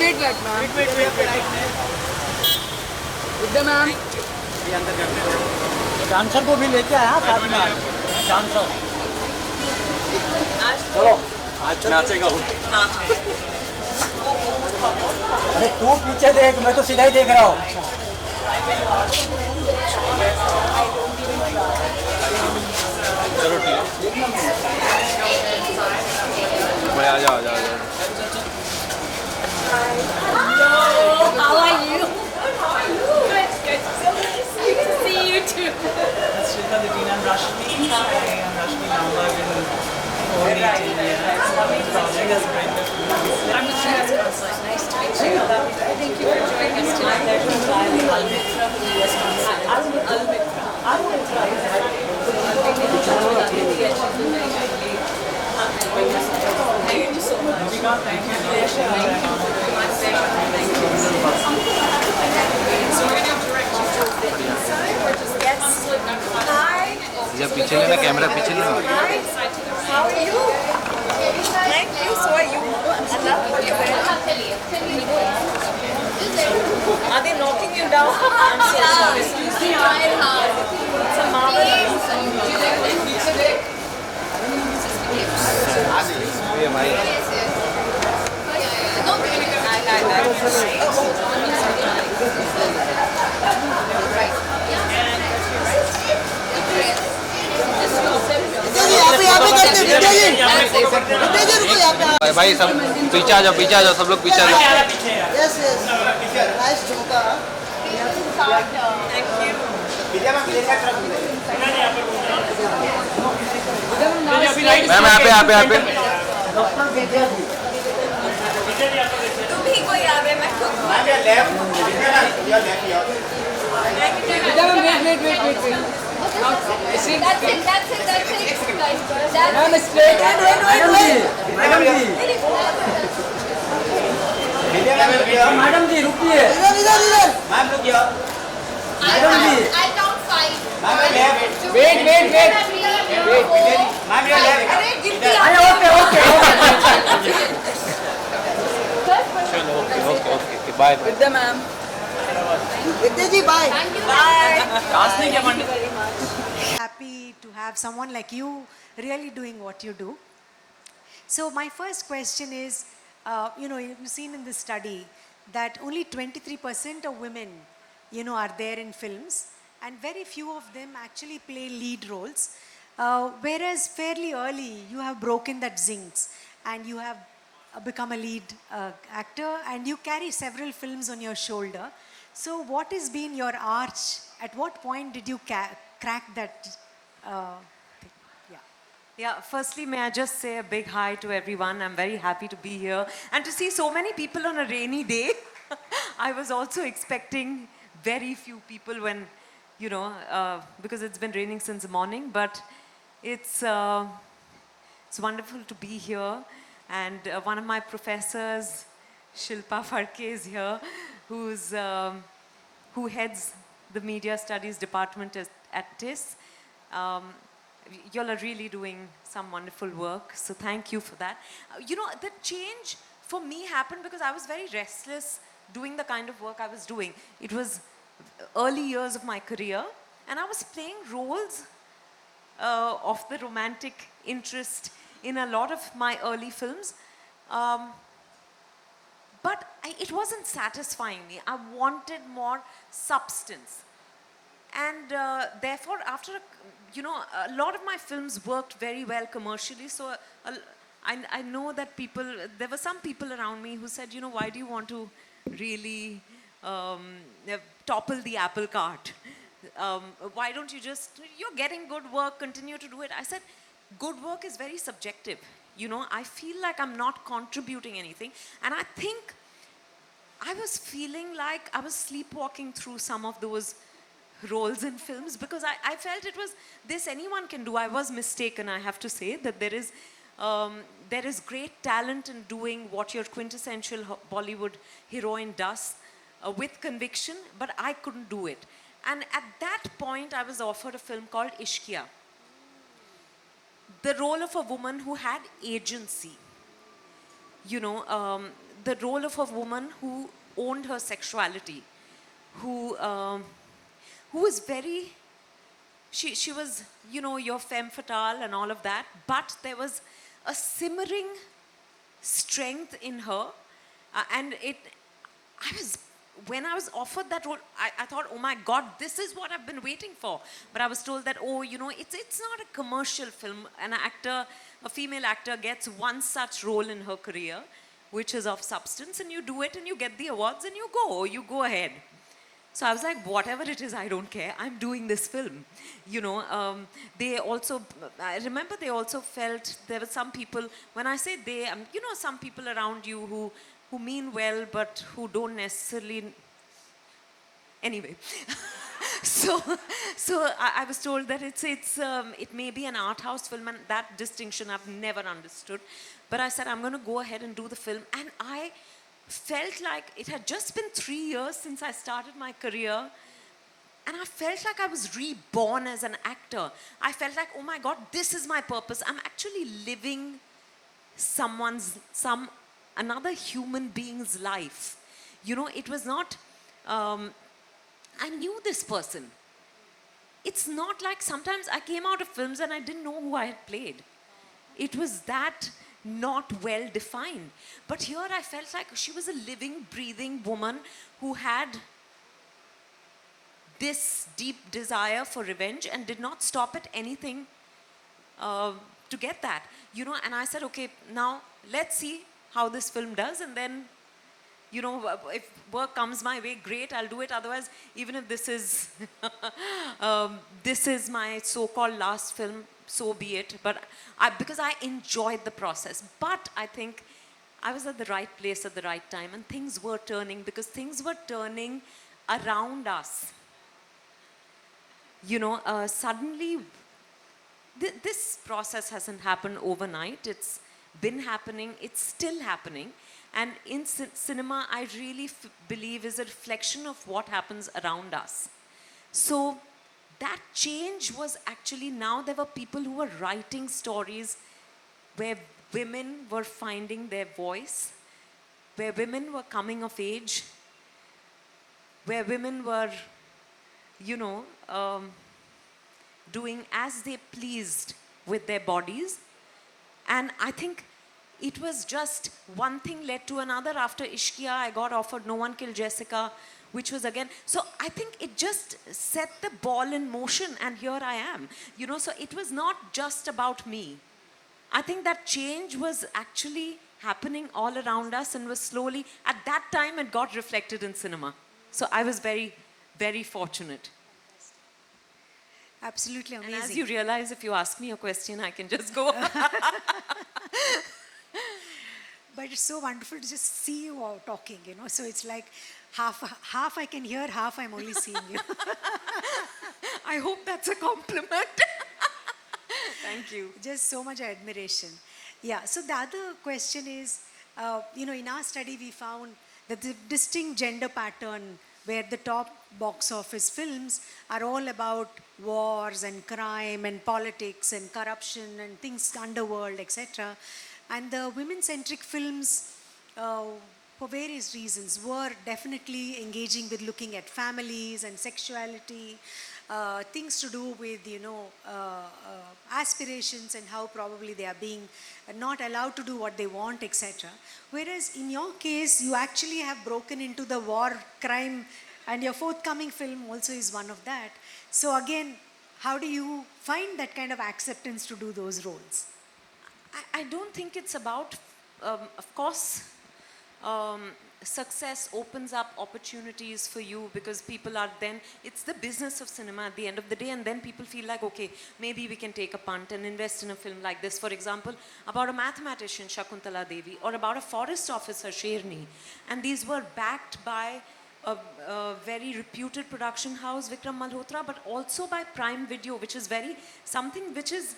straight back, ma'am. Wait. Vidya ma'am. Dancer को भी लेके आया साथ में डांसर चलो आज नाचेगा वो अरे तू पीछे देख मैं तो सीधा ही देख रहा हूँ चलो ठीक है आ जाओ Hello, how are you? Good. So nice to see you too. Shweta Devine, I'm Rashmi. Hi, I'm Rashmi Nambag in Kohli. Project as Brenda. I'm the Shweta's consulate. Nice to meet you. Thank you for joining us tonight. Al-Mitra from the US consulate. Al-Mitra. Thank you so much. Thank you. My pleasure. Thank you. So we're going to direct you to the inside or just yes. Hi. जब पीछे लेना camera पीछे लेना Hi. How are you? Thank you. So are you? I love what you're wearing. Are they knocking you down? I'm so sorry. It's a marvelous. ये भाई भाई सब पीछे आ जाओ सब लोग पीछे आ जाओ मैम यहाँ पे तुम ही को याद है मैं खुद That's it. Ma'am, straight. Madam जी रुकिए इधर मैम रुकिए madam ji I'll count 5. Wait. Ma'am ये okay okay bye Vidya ma'am. Vidya ji bye Bye. Happy to have someone like you really doing what you do. So my first question is, you've seen in this study that only 23% of women, are there in films, and very few of them actually play lead roles. Whereas fairly early, you have broken that zincs, and you have become a lead actor, and you carry several films on your shoulder. So what has been your arch? At what point did you crack that thing? Yeah, firstly, may I just say a big hi to everyone. I'm very happy to be here and to see so many people on a rainy day. I was also expecting very few people when, because it's been raining since the morning, but it's wonderful to be here. And one of my professors, Shilpa Farke, is here, who heads the Media Studies Department at TIS. Y'all are really doing some wonderful work, so thank you for that. The change for me happened because I was very restless doing the kind of work I was doing. It was early years of my career, and I was playing roles of the romantic interest in a lot of my early films. But it wasn't satisfying me. I wanted more substance. And therefore, after, a lot of my films worked very well commercially. So I know that there were some people around me who said, why do you want to really topple the apple cart? Why don't you you're getting good work, continue to do it. I said, good work is very subjective. I feel like I'm not contributing anything. And I think I was feeling like I was sleepwalking through some of those roles in films because I felt it was this anyone can do. I was mistaken, I have to say, that there is great talent in doing what your quintessential Bollywood heroine does with conviction, but I couldn't do it. And at that point, I was offered a film called Ishqiya. The role of a woman who had agency. the role of a woman who owned her sexuality, who was very, she was, you know, your femme fatale and all of that, but there was a simmering strength in her. And when I was offered that role, I thought, oh my God, this is what I've been waiting for. But I was told that, oh, you know, it's not a commercial film. An actor, a female actor gets one such role in her career, which is of substance, and you do it and you get the awards and you go ahead. So I was like, whatever it is, I don't care. I'm doing this film. You know, they also, I remember they also felt, there were some people, when I say they, you know, some people around you who mean well, but who don't necessarily, anyway. so I was told that it may be an art house film, and that distinction I've never understood. But I said, I'm going to go ahead and do the film. And I felt like it had just been 3 years since I started my career, and I felt like I was reborn as an actor. I felt like, oh my God, this is my purpose. I'm actually living another human being's life. You know, it was not, I knew this person. It's not like sometimes I came out of films and I didn't know who I had played. It was that not well defined. But here I felt like she was a living, breathing woman who had this deep desire for revenge and did not stop at anything to get that. You know, and I said, okay, now let's see how this film does, and then, you know, if work comes my way, great, I'll do it. Otherwise, even if this is this is my so-called last film, so be it. But because I enjoyed the process. But I think I was at the right place at the right time, and things were turning, because things were turning around us. You know, suddenly, this process hasn't happened overnight. It's been happening. It's still happening. And in cinema, I really believe is a reflection of what happens around us. So that change was actually, now there were people who were writing stories where women were finding their voice, where women were coming of age, where women were, you know, doing as they pleased with their bodies. And I think it was just one thing led to another. After Ishqiya, I got offered No One Killed Jessica, which was again, so I think it just set the ball in motion, and here I am. You know, so it was not just about me. I think that change was actually happening all around us, and was slowly, at that time, it got reflected in cinema. So I was very, very fortunate. Absolutely amazing. And as you realize, if you ask me a question, I can just go. But it's so wonderful to just see you all talking, you know. So it's like half I can hear, half I'm only seeing you. I hope that's a compliment. Thank you. Just so much admiration. Yeah, so the other question is, you know, in our study we found that the distinct gender pattern where the top box office films are all about wars and crime and politics and corruption and things, underworld, etc. And the women-centric films, for various reasons, were definitely engaging with looking at families and sexuality, things to do with, you know, aspirations and how probably they are being not allowed to do what they want, etc. Whereas in your case, you actually have broken into the war, crime, and your forthcoming film also is one of that. So again, how do you find that kind of acceptance to do those roles? I don't think it's about, of course, success opens up opportunities for you, because people are then, it's the business of cinema at the end of the day, and then people feel like, okay, maybe we can take a punt and invest in a film like this, for example, about a mathematician, Shakuntala Devi, or about a forest officer, Sherni. And these were backed by a very reputed production house, Vikram Malhotra, but also by Prime Video, which is something which is,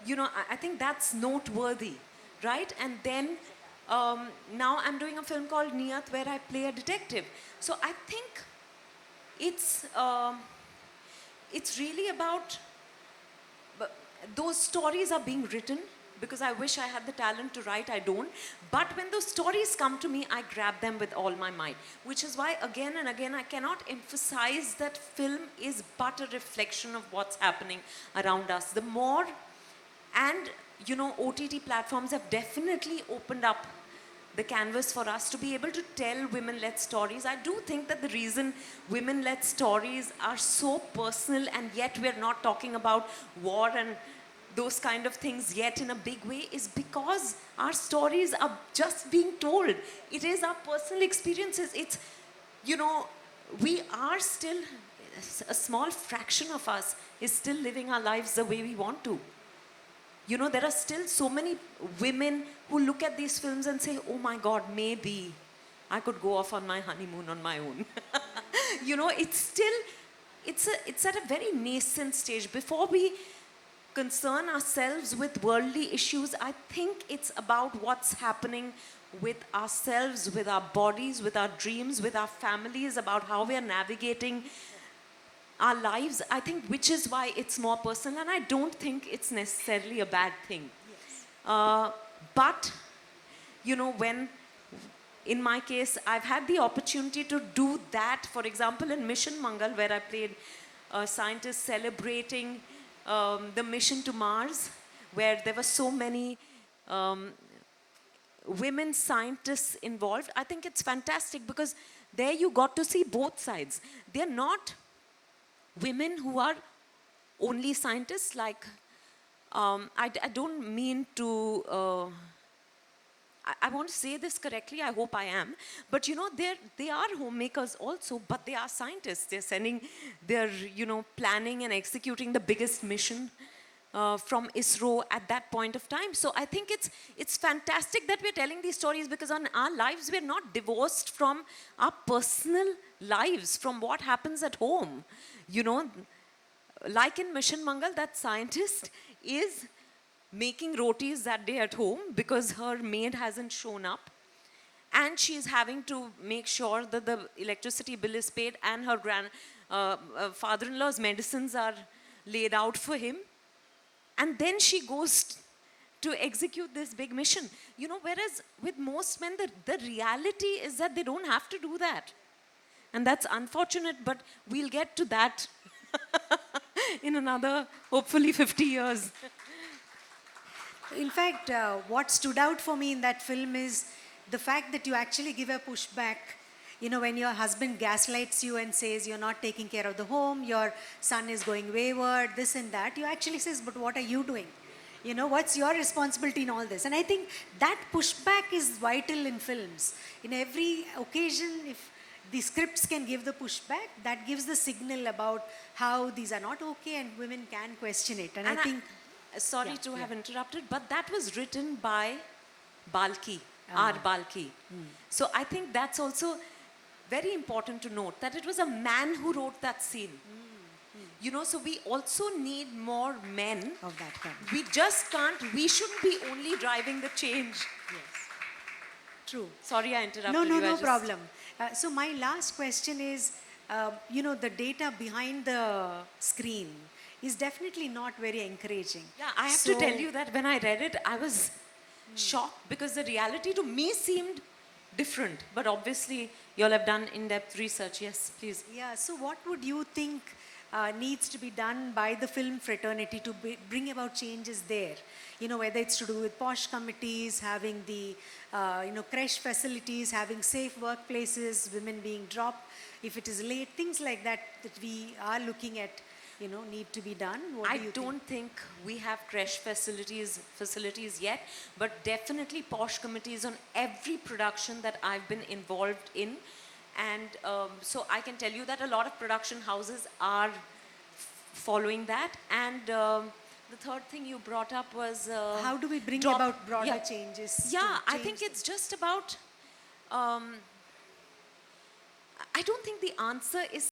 you know, I think that's noteworthy, right? And then now I'm doing a film called Niyat, where I play a detective. So I think it's really about, those stories are being written because I wish I had the talent to write. I don't. But when those stories come to me, I grab them with all my might. Which is why, again and again, I cannot emphasize that film is but a reflection of what's happening around us. The more, and you know, OTT platforms have definitely opened up the canvas for us to be able to tell women-led stories. I do think that the reason women-led stories are so personal, and yet we're not talking about war and those kind of things yet in a big way, is because our stories are just being told. It is our personal experiences. It's, you know, we are still, a small fraction of us is still living our lives the way we want to. You know, there are still so many women who look at these films and say, oh my God, maybe I could go off on my honeymoon on my own. You know, it's still, it's at a very nascent stage. Before we concern ourselves with worldly issues, I think it's about what's happening with ourselves, with our bodies, with our dreams, with our families, about how we are navigating our lives, I think, which is why it's more personal, and I don't think it's necessarily a bad thing. Yes. But, you know, when, in my case, I've had the opportunity to do that, for example, in Mission Mangal, where I played a scientist celebrating the mission to Mars, where there were so many women scientists involved. I think it's fantastic because there you got to see both sides. They're not women who are only scientists, like, I don't mean to, I want to say this correctly, I hope I am, but you know, they are homemakers also, but they are scientists. They're sending, they're, you know, planning and executing the biggest mission from ISRO at that point of time. So I think it's fantastic that we're telling these stories, because on our lives, we're not divorced from our personal lives, from what happens at home. You know, like in Mission Mangal, that scientist is making rotis that day at home because her maid hasn't shown up. And she's having to make sure that the electricity bill is paid and her father-in-law's medicines are laid out for him. And then she goes to execute this big mission. You know, whereas with most men, the reality is that they don't have to do that. And that's unfortunate, but we'll get to that in another, hopefully, 50 years. In fact, what stood out for me in that film is the fact that you actually give a pushback. You know, when your husband gaslights you and says you're not taking care of the home, your son is going wayward, this and that, you actually says, but what are you doing? You know, what's your responsibility in all this? And I think that pushback is vital in films. In every occasion, if the scripts can give the pushback, that gives the signal about how these are not okay and women can question it. And I think... Sorry to have interrupted, but that was written by Balki, R. Balki. So I think that's also very important to note, that it was a man who wrote that scene. You know, so we also need more men of that kind. We just can't, we shouldn't be only driving the change. Yes. True. Sorry I interrupted you. No problem. So my last question is, you know, the data behind the screen is definitely not very encouraging. Yeah, I have to tell you that when I read it, I was shocked, because the reality to me seemed different. But obviously, you all have done in-depth research. Yes, please. Yeah, so what would you think needs to be done by the film fraternity to bring about changes there? You know, whether it's to do with posh committees, having the, you know, creche facilities, having safe workplaces, women being dropped if it is late, things like that that we are looking at, you know, need to be done. What I do you don't think we have creche facilities yet, but definitely posh committees on every production that I've been involved in. And so I can tell you that a lot of production houses are following that. And the third thing you brought up was... how do we bring about broader changes? Yeah, I think it's just about... I don't think the answer is